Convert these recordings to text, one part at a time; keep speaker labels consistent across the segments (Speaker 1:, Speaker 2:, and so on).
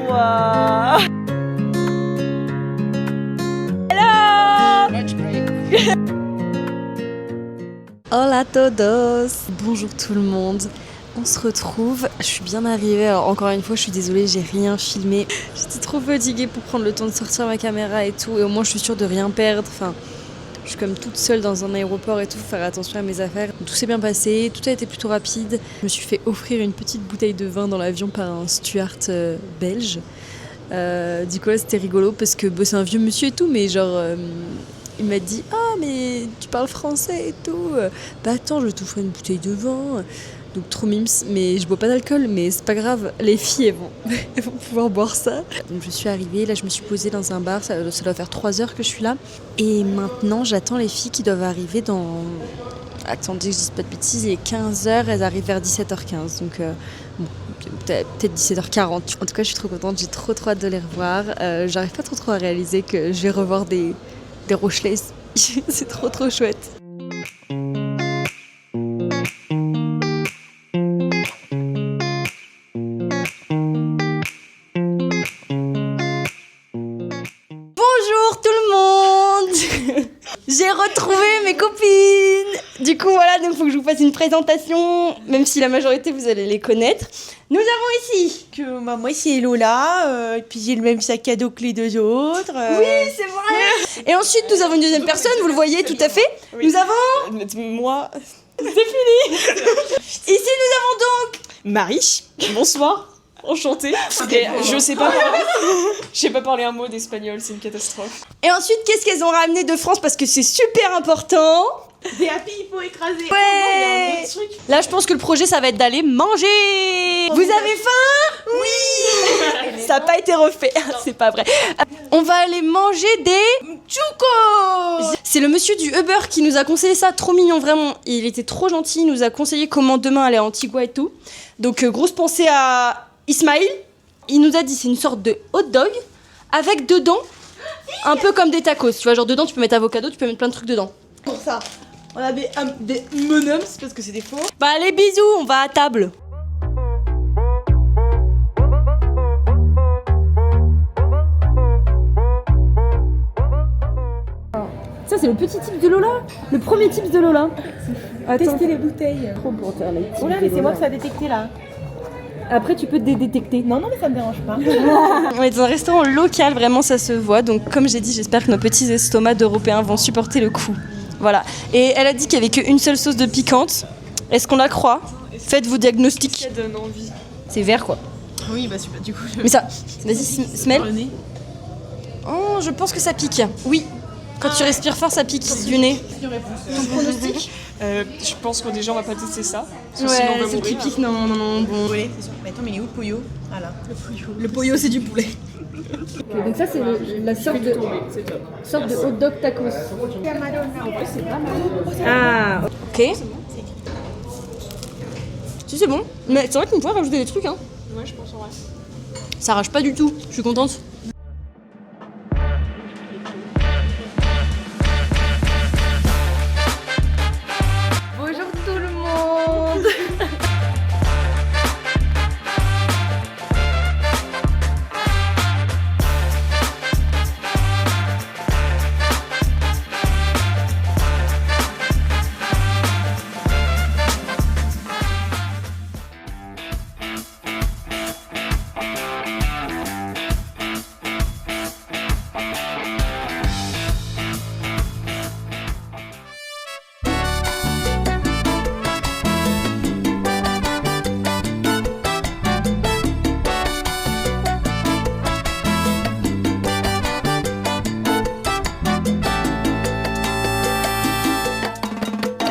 Speaker 1: Wow. Hello. Hola todos. Bonjour tout le monde. On se retrouve, je suis bien arrivée, alors encore une fois je suis désolée, j'ai rien filmé. J'étais trop fatiguée pour prendre le temps de sortir ma caméra et tout, et au moins je suis sûre de rien perdre. Enfin, je suis comme toute seule dans un aéroport et tout, faut faire attention à mes affaires. Tout s'est bien passé, tout a été plutôt rapide. Je me suis fait offrir une petite bouteille de vin dans l'avion par un steward belge. Du coup là c'était rigolo parce que c'est un vieux monsieur et tout, mais genre... il m'a dit « Ah mais tu parles français et tout !» Bah attends, je t'offre une bouteille de vin. Donc trop mimes, mais je bois pas d'alcool, mais c'est pas grave, les filles elles vont pouvoir boire ça. Donc je suis arrivée, là je me suis posée dans un bar, ça doit faire 3 heures que je suis là. Et maintenant j'attends les filles qui doivent arriver dans... Attendez que je dise pas de bêtises, il est 15h, elles arrivent vers 17h15, donc bon, peut-être 17h40. En tout cas je suis trop contente, j'ai trop hâte de les revoir. J'arrive pas trop à réaliser que je vais revoir des Rochelais, c'est trop chouette. J'ai retrouvé mes copines. Du coup voilà, donc il faut que je vous fasse une présentation, même si la majorité vous allez les connaître. Nous avons ici
Speaker 2: moi c'est Lola, et puis j'ai le même sac à dos que les deux autres.
Speaker 1: Oui, c'est vrai. Et ensuite nous avons une deuxième personne, vous le voyez tout à fait. Oui. Nous avons...
Speaker 2: Moi...
Speaker 1: C'est fini. Ici nous avons donc...
Speaker 2: Marie, bonsoir. Enchantée. Je sais pas parler un mot d'espagnol, c'est une catastrophe.
Speaker 1: Et ensuite, qu'est-ce qu'elles ont ramené de France parce que c'est super important.
Speaker 2: Des happy, il faut écraser.
Speaker 1: Ouais. Là, je pense que le projet, ça va être d'aller manger. Vous avez faim? Oui. Ça n'a pas été refait, c'est pas vrai. On va aller manger des chucos. C'est le monsieur du Uber qui nous a conseillé ça, trop mignon, vraiment. Il était trop gentil, il nous a conseillé comment demain aller à Antigua et tout. Donc, grosse pensée à Ismaël. Il nous a dit c'est une sorte de hot dog avec dedans un peu comme des tacos, tu vois, genre dedans tu peux mettre avocado, tu peux mettre plein de trucs dedans.
Speaker 2: Pour ça, on a des M&M's parce que c'est des faux.
Speaker 1: Bah allez bisous, on va à table. Ça c'est le petit type de Lola, le premier type de Lola.
Speaker 2: Tester les bouteilles.
Speaker 1: Trop pour faire les types.
Speaker 2: Oh là, mais c'est moi que ça a détecté là.
Speaker 1: Après, tu peux te détecter.
Speaker 2: Non, mais ça me dérange pas.
Speaker 1: On est dans un restaurant local, vraiment, ça se voit. Donc, comme j'ai dit, j'espère que nos petits estomacs d'Européens vont supporter le coup. Voilà. Et elle a dit qu'il n'y avait qu'une seule sauce de piquante. Est-ce qu'on la croit? Faites vos diagnostics.
Speaker 2: Ça donne envie.
Speaker 1: C'est vert, quoi.
Speaker 2: Oui, bah super, du coup.
Speaker 1: Mais ça, vas-y, smell. Oh, je pense que ça pique. Oui. Quand tu respires fort, ça pique du nez.
Speaker 2: Ton pronostic? Je pense que déjà on va pas tester ça.
Speaker 1: Ouais, c'est le qui pique, non, bon.
Speaker 2: Mais attends, mais il est où le pollo? Ah là.
Speaker 1: Le pollo, c'est du poulet. Okay, donc ça, c'est la sorte de hot dog tacos. Ah, ok. Si, c'est bon. Mais c'est vrai qu'on pourrait rajouter des trucs, hein.
Speaker 2: Ouais, je pense en vrai.
Speaker 1: Ça arrache pas du tout, je suis contente.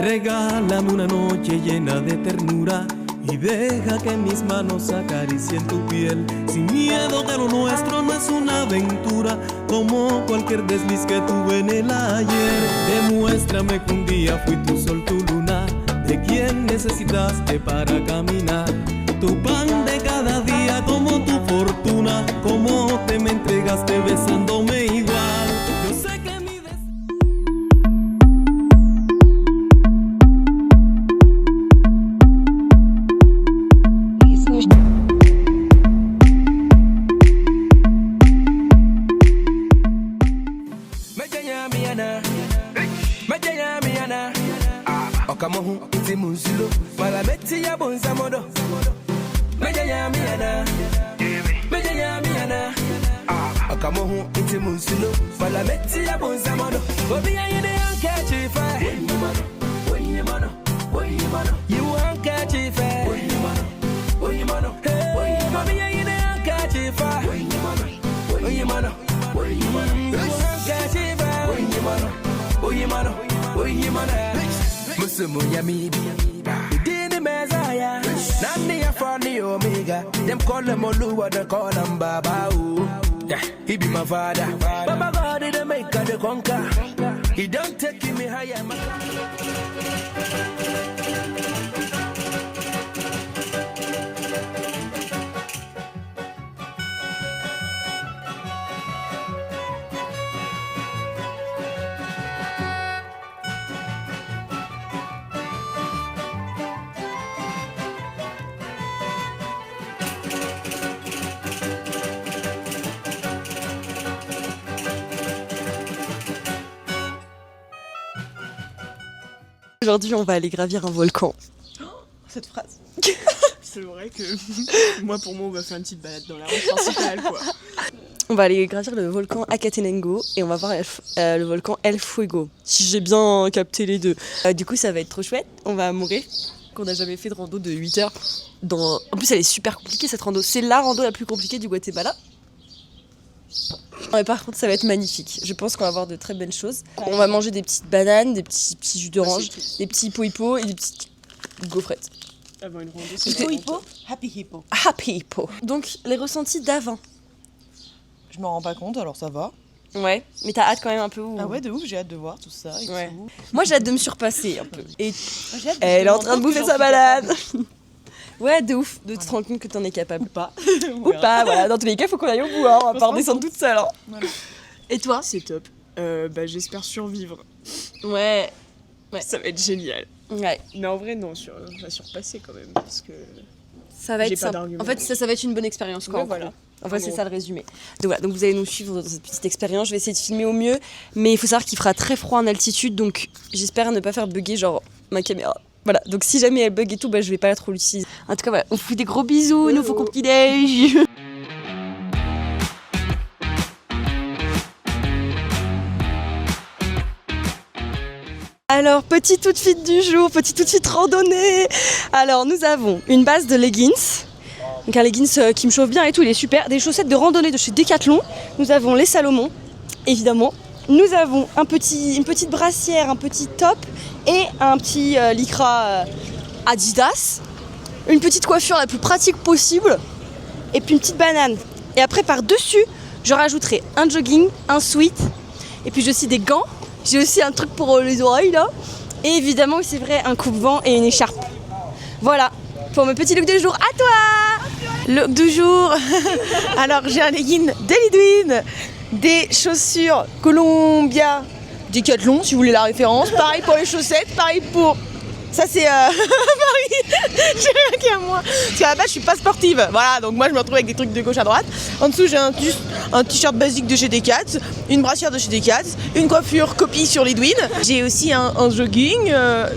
Speaker 3: Regálame una noche llena de ternura y deja que mis manos acaricien tu piel. Sin miedo que lo nuestro no es una aventura, como cualquier desliz que tuve en el ayer. Demuéstrame que un día fui tu sol, tu luna, de quien necesitaste para caminar. Tu pan de cada día como tu fortuna, como te me entregaste besándome igual. Yo sé que mi
Speaker 4: Kamohu into Musulo, Falameti Abonsamono, Bobia in the handkerchief. You won't catch it, Bobia in the handkerchief. Musumu Yamidi, Dini Messiah, Nani from the Omega, them call him Oluwa, they call him Baba. Yeah, he be my father. Baba God didn't make the conquer. He don't take me higher.
Speaker 1: Aujourd'hui, on va aller gravir un volcan.
Speaker 2: Cette phrase. C'est vrai que moi, pour moi, on va faire une petite balade dans la route principale, quoi.
Speaker 1: On va aller gravir le volcan Acatenango et on va voir le volcan El Fuego. Si j'ai bien capté les deux. Du coup, ça va être trop chouette. On va mourir. Qu'on n'a jamais fait de rando de 8 heures. En plus, elle est super compliquée cette rando. C'est la rando la plus compliquée du Guatemala. Mais par contre, ça va être magnifique. Je pense qu'on va avoir de très belles choses. On va manger des petites bananes, des petits jus d'orange, des petits hippo et des petites gaufrettes.
Speaker 2: Avant une rando,
Speaker 5: c'est hippo, happy hippo.
Speaker 1: Happy hippo. Donc, les ressentis d'avant.
Speaker 5: Je m'en rends pas compte, alors ça va.
Speaker 1: Ouais, mais t'as hâte quand même un peu.
Speaker 5: Ah ouais, de ouf, j'ai hâte de voir tout ça et
Speaker 1: ouais.
Speaker 5: tout.
Speaker 1: Moi, j'ai hâte de me surpasser un peu. Et
Speaker 5: elle
Speaker 1: est en train de bouffer sa balade. Ouais, de ouf, de te rendre compte que t'en es capable.
Speaker 5: Ou pas.
Speaker 1: Ou pas, voilà. Dans tous les cas, faut qu'on aille au bout, hein. On va pas redescendre toute seule. Hein.
Speaker 5: Voilà.
Speaker 1: Et toi?
Speaker 2: C'est top. J'espère survivre.
Speaker 1: Ouais.
Speaker 2: Ça va être génial.
Speaker 1: Ouais.
Speaker 2: Mais en vrai, non, on va surpasser quand même. Parce que
Speaker 1: ça va être ça.
Speaker 2: d'argument.
Speaker 1: En fait, ça va être une bonne expérience, quoi.
Speaker 2: Ouais, voilà.
Speaker 1: En fait, c'est ça le résumé. Donc voilà, donc vous allez nous suivre dans cette petite expérience. Je vais essayer de filmer au mieux. Mais il faut savoir qu'il fera très froid en altitude. Donc j'espère ne pas faire bugger, genre, ma caméra. Voilà, donc si jamais elle bug et tout, je vais pas la trop l'utiliser. En tout cas, voilà, on vous fait des gros bisous, nous faut qu'on petit déj. Alors, petit outfit du jour, petit outfit randonnée. Alors, nous avons une base de leggings. Donc un leggings qui me chauffe bien et tout, il est super. Des chaussettes de randonnée de chez Decathlon. Nous avons les Salomon, évidemment. Nous avons une petite brassière, un petit top et un petit lycra Adidas. Une petite coiffure la plus pratique possible. Et puis une petite banane. Et après, par-dessus, je rajouterai un jogging, un sweat. Et puis j'ai aussi des gants. J'ai aussi un truc pour les oreilles là. Et évidemment, c'est vrai, un coupe-vent et une écharpe. Voilà, pour mon petit look du jour. À toi!
Speaker 5: Look du jour. Alors, j'ai un legging Delidwin, des chaussures Columbia Decathlon, si vous voulez la référence. Pareil pour les chaussettes, pareil pour... Ça c'est Marie, j'ai rien qui à moi. Parce qu'à la base je suis pas sportive, voilà, donc moi je me retrouve avec des trucs de gauche à droite. En dessous j'ai un t-shirt basique de chez Decat, une brassière de chez Decat, une coiffure copie sur Lidwin. J'ai aussi un jogging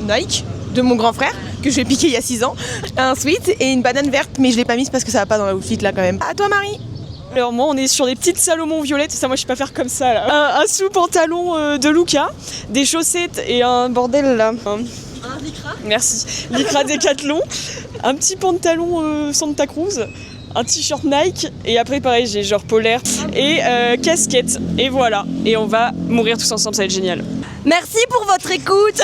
Speaker 5: Nike de mon grand frère que je vais piquer il y a 6 ans, un sweat et une banane verte, mais je l'ai pas mise parce que ça va pas dans la outfit là quand même. À toi Marie.
Speaker 2: Alors moi on est sur des petites Salomon violettes, ça moi je sais pas faire comme ça là. Un sous-pantalon de Luca, des chaussettes et un bordel là.
Speaker 1: Un lycra.
Speaker 2: Merci. Lycra Decathlon, un petit pantalon Santa Cruz, un t-shirt Nike et après pareil j'ai genre polaire et casquette et voilà. Et on va mourir tous ensemble, ça va être génial.
Speaker 1: Merci pour votre écoute.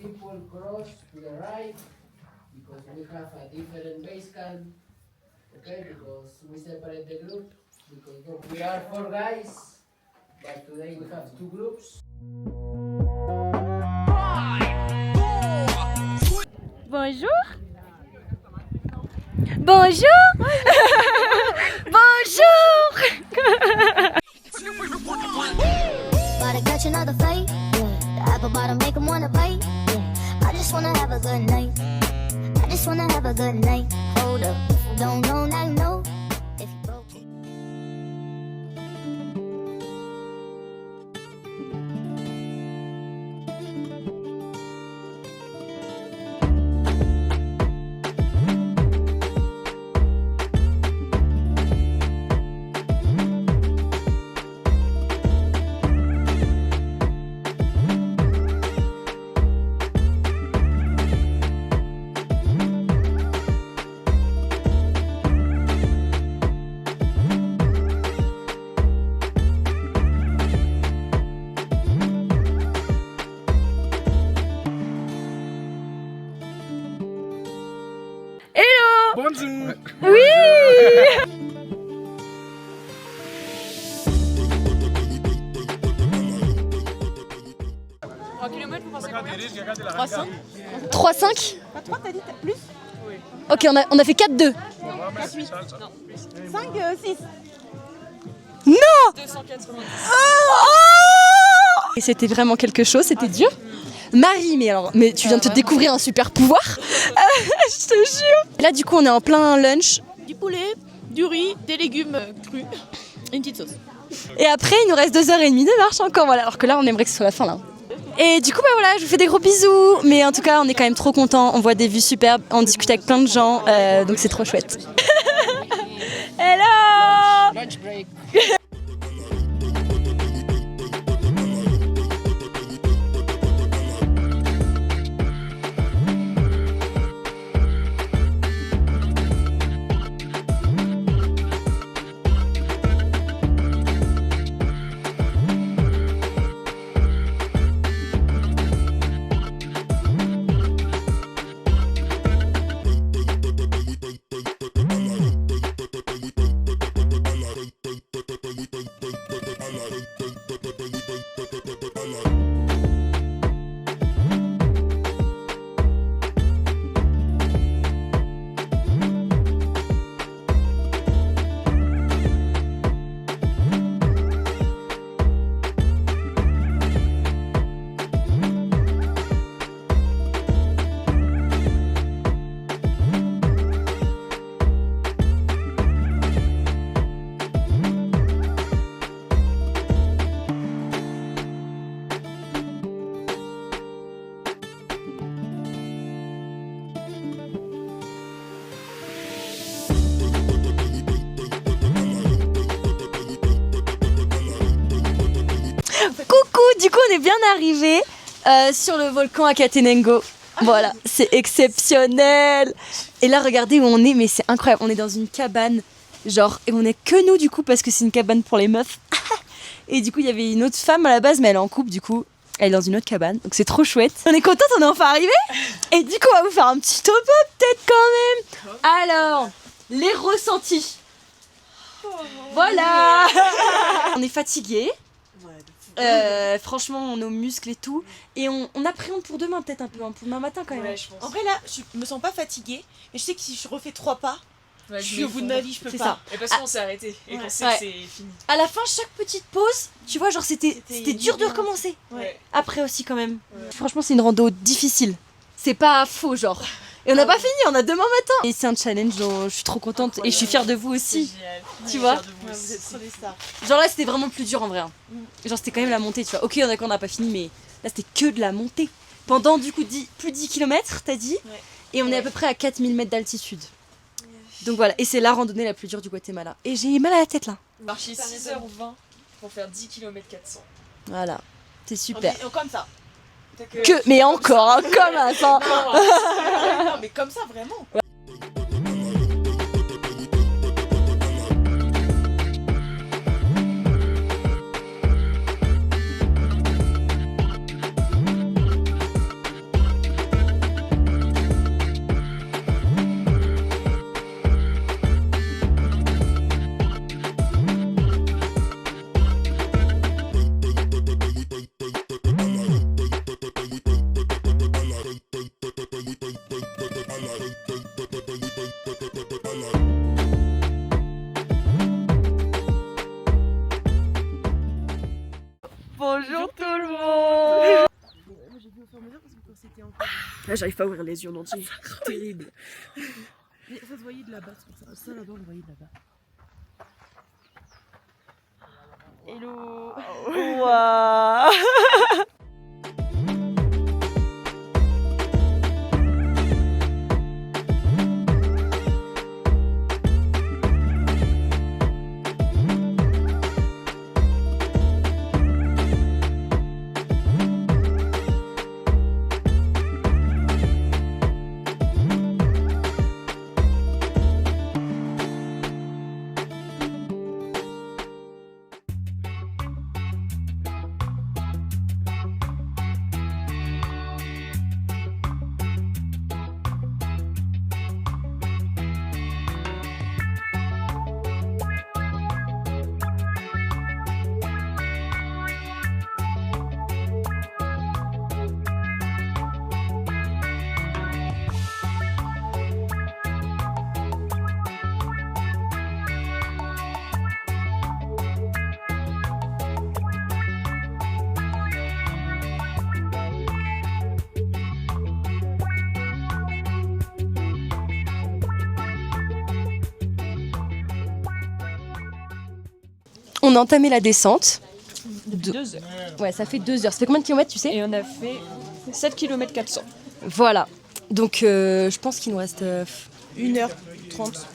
Speaker 6: People cross to the right because we have a different base camp. Okay, because we separate the group because we are 4 guys, but today we have 2 groups.
Speaker 1: Bonjour. Bonjour. Bonjour.
Speaker 7: Gotta catch another fight. Yeah. The apple bottom make 'em wanna bite. Yeah. I just wanna have a good night. I just wanna have a good night. Hold up, if you don't know, now you know. If you broke it.
Speaker 2: Bonjour.
Speaker 5: Croissant.
Speaker 1: 3-5
Speaker 5: Pas 3, t'as dit plus?
Speaker 1: Ok, on a fait 4-2.
Speaker 5: 5, 6.
Speaker 1: Et c'était vraiment quelque chose, c'était dur. Marie, mais tu viens de te découvrir un super pouvoir. Je te jure. Là, du coup, on est en plein lunch.
Speaker 5: Du poulet, du riz, des légumes crus et une petite sauce.
Speaker 1: Et après, il nous reste 2h30 de marche encore. Voilà. Alors que là, on aimerait que ce soit la fin là. Et du coup, bah voilà, je vous fais des gros bisous. Mais en tout cas, on est quand même trop contents. On voit des vues superbes. On discute avec plein de gens. Donc c'est trop chouette. Hello!
Speaker 6: Lunch break.
Speaker 1: Coucou, du coup on est bien arrivé sur le volcan Akatenengo. Voilà, c'est exceptionnel. Et là regardez où on est, mais c'est incroyable. On est dans une cabane, genre, et on est que nous du coup parce que c'est une cabane pour les meufs. Et du coup il y avait une autre femme à la base, mais elle est en couple du coup. Elle est dans une autre cabane, donc c'est trop chouette. On est contente, on est enfin arrivé. Et du coup on va vous faire un petit topo peut-être quand même. Alors, les ressentis. Voilà. On est fatigué. Franchement, nos muscles et tout. Et on appréhende pour demain, peut-être un peu, hein, pour demain matin quand même.
Speaker 2: Ouais, je pense.
Speaker 5: En vrai, là, je me sens pas fatiguée. Mais je sais que si je refais 3 pas,
Speaker 2: Ouais,
Speaker 5: je suis au bout de ma vie, je peux
Speaker 1: C'est
Speaker 5: pas.
Speaker 1: ça.
Speaker 2: Et parce qu'on s'est arrêté et qu'on sait
Speaker 1: Ouais.
Speaker 2: que c'est fini.
Speaker 1: À la fin, chaque petite pause, tu vois, genre c'était dur de
Speaker 5: bien.
Speaker 1: recommencer.
Speaker 2: Ouais.
Speaker 1: Après aussi, quand même.
Speaker 2: Ouais.
Speaker 1: Franchement, c'est une rando difficile. C'est pas faux, genre. Et on n'a pas fini, on a demain matin. Et c'est un challenge dont je suis trop contente. Et je suis fière de vous aussi.
Speaker 2: C'est génial.
Speaker 1: Tu vois
Speaker 2: Fière de vous
Speaker 5: Ouais,
Speaker 2: aussi.
Speaker 5: vous êtes trop des stars.
Speaker 1: Genre là, c'était vraiment plus dur en vrai. Hein. Genre, c'était quand même la montée, tu vois. Ok, d'accord, on n'a pas fini, mais là, c'était que de la montée. Pendant du coup plus de 10 km, t'as dit.
Speaker 5: Ouais.
Speaker 1: Et on est à peu près à 4000 mètres d'altitude. Donc voilà, et c'est la randonnée la plus dure du Guatemala. Et j'ai mal à la tête là.
Speaker 2: Marcher 6h20 pour faire 10 km 400.
Speaker 1: Voilà, c'est super.
Speaker 5: Comme ça.
Speaker 1: Mais encore, hein, comme un sang.
Speaker 5: Non, mais comme ça, vraiment.
Speaker 1: Bonjour tout le monde.
Speaker 2: Là, j'arrive pas à ouvrir les yeux en entier. C'est terrible.
Speaker 5: Mais ça se voyait de là-bas, c'est pour ça. Ça là-bas, on le voyait de là-bas.
Speaker 2: Hello. Waouh.
Speaker 1: On a entamé la descente.
Speaker 2: 2 heures.
Speaker 1: Ouais, ça fait 2 heures. Ça fait combien de kilomètres, tu sais?
Speaker 2: Et on a fait 7 km 400.
Speaker 1: Voilà. Donc, je pense qu'il nous reste...
Speaker 5: 1h30.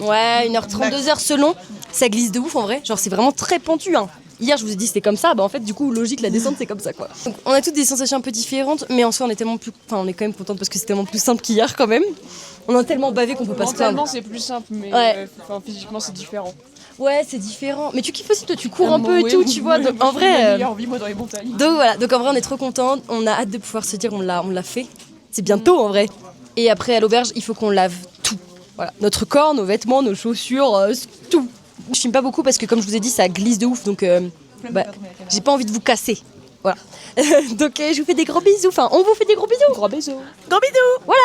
Speaker 1: Ouais, 1h30, 2 heures selon. Ça glisse de ouf en vrai. Genre, c'est vraiment très pentu. Hein. Hier, je vous ai dit c'était comme ça. Bah, en fait, du coup, logique, la descente, c'est comme ça, quoi. Donc, on a toutes des sensations un peu différentes. Mais en soi, on est tellement plus... Enfin, on est quand même contente parce que c'est tellement plus simple qu'hier, quand même. On a tellement bavé qu'on peut pas se
Speaker 2: Mentalement,
Speaker 1: plaindre.
Speaker 2: c'est plus simple, mais
Speaker 1: Ouais.
Speaker 2: physiquement, c'est différent.
Speaker 1: Ouais, c'est différent. Mais tu kiffes aussi, toi, tu cours un peu et tout, tu vois. Donc, en vrai...
Speaker 2: Meilleure vie, moi, dans les montagnes.
Speaker 1: Donc voilà, donc en vrai on est trop contente, on a hâte de pouvoir se dire on l'a fait. C'est bientôt en vrai. Et après à l'auberge, il faut qu'on lave tout. Voilà, notre corps, nos vêtements, nos chaussures, tout. Je filme pas beaucoup parce que comme je vous ai dit, ça glisse de ouf donc j'ai pas envie de vous casser. Voilà. Donc je vous fais des gros bisous. Enfin, on vous fait des gros bisous.
Speaker 2: Gros bisous.
Speaker 5: Gros bisous.
Speaker 1: Voilà.